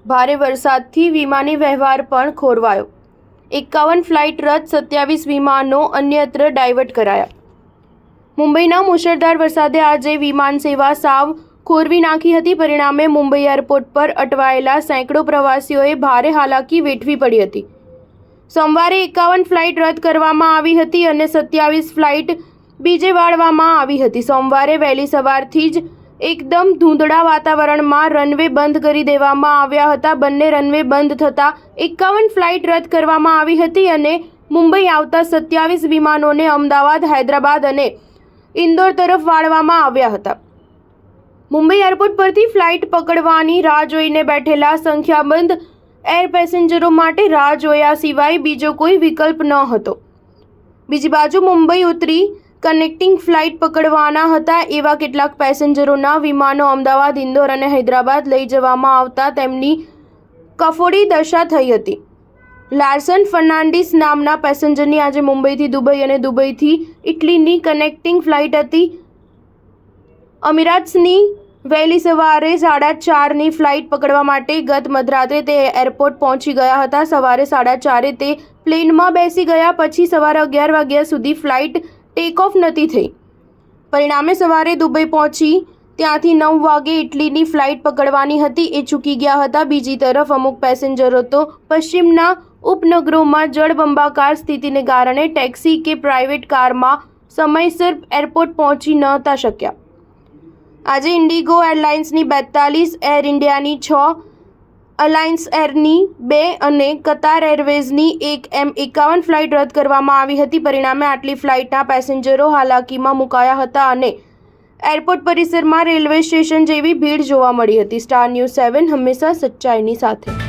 ભારે વરસાદથી વિમાની વ્યવહાર પણ ખોરવાયો। 51 ફ્લાઇટ રદ, 27 વિમાનો અન્યત્ર ડાયવર્ટ કરાયા। મુંબઈના મુશળધાર વરસાદે આજે વિમાન સેવા સાવ ખોરવી નાખી હતી। પરિણામે મુંબઈ એરપોર્ટ પર અટવાયેલા સેંકડો પ્રવાસીઓએ ભારે હાલાકી વેઠવી પડી હતી। સોમવારે 51 ફ્લાઇટ રદ કરવામાં આવી હતી અને 27 ફ્લાઇટ બીજે વાળવામાં આવી હતી। સોમવારે વહેલી સવારથી જ એકદમ ધૂંધળા વાતાવરણમાં રનવે બંધ કરી દેવામાં આવ્યા હતા। બંને રનવે બંધ થતાં 51 ફ્લાઇટ રદ કરવામાં આવી હતી અને મુંબઈ આવતા 27 વિમાનોને અમદાવાદ, હૈદરાબાદ અને ઇન્દોર તરફ વાળવામાં આવ્યા હતા। મુંબઈ એરપોર્ટ પરથી ફ્લાઇટ પકડવાની રાહ જોઈને બેઠેલા સંખ્યાબંધ એર પેસેન્જરો માટે રાહ જોયા સિવાય બીજો કોઈ વિકલ્પ ન હતો। બીજી બાજુ મુંબઈ ઉતરી કનેક્ટિંગ ફ્લાઇટ પકડવાના હતા એવા કેટલાક પેસેન્જરોના વિમાનો અમદાવાદ, ઇન્દોર અને હૈદરાબાદ લઈ જવામાં આવતા તેમની કફોડી દશા થઈ હતી। લાર્સન ફર્નાન્ડીસ નામના પેસેન્જરની આજે મુંબઈથી દુબઈ અને દુબઈથી ઇટલીની કનેક્ટિંગ ફ્લાઇટ હતી। અમિરાટ્સની વહેલી સવારે 4:30ની ફ્લાઇટ પકડવા માટે ગત મધરાત્રે તે એરપોર્ટ પહોંચી ગયા હતા। સવારે 4:30 તે પ્લેનમાં બેસી ગયા પછી સવારે 11 વાગ્યા સુધી ફ્લાઇટ ટેક ઓફ નથી થઈ। પરિણામે સવારે દુબઈ પહોંચી ત્યાંથી 9 વાગે ઇટલીની ફ્લાઇટ પકડવાની હતી એ ચૂકી ગયા હતા। બીજી તરફ અમુક પેસેન્જરો તો પશ્ચિમના ઉપનગરોમાં જળબંબાકાર સ્થિતિને કારણે ટેક્સી કે પ્રાઇવેટ કારમાં સમયસર એરપોર્ટ પહોંચી નહોતા શક્યા। આજે ઇન્ડિગો એરલાઇન્સની 42, એર ઇન્ડિયાની 6, અલાયન્સ એરની 2 અને કતાર એરવેઝની 1 એમ 51 ફ્લાઇટ રદ કરવામાં આવી હતી। પરિણામે આટલી ફ્લાઇટના પેસેન્જરો હાલાકીમાં મુકાયા હતા અને એરપોર્ટ પરિસરમાં રેલવે સ્ટેશન જેવી ભીડ જોવા મળી હતી। સ્ટાર ન્યૂઝ 7 હંમેશા સચ્ચાઈની સાથે।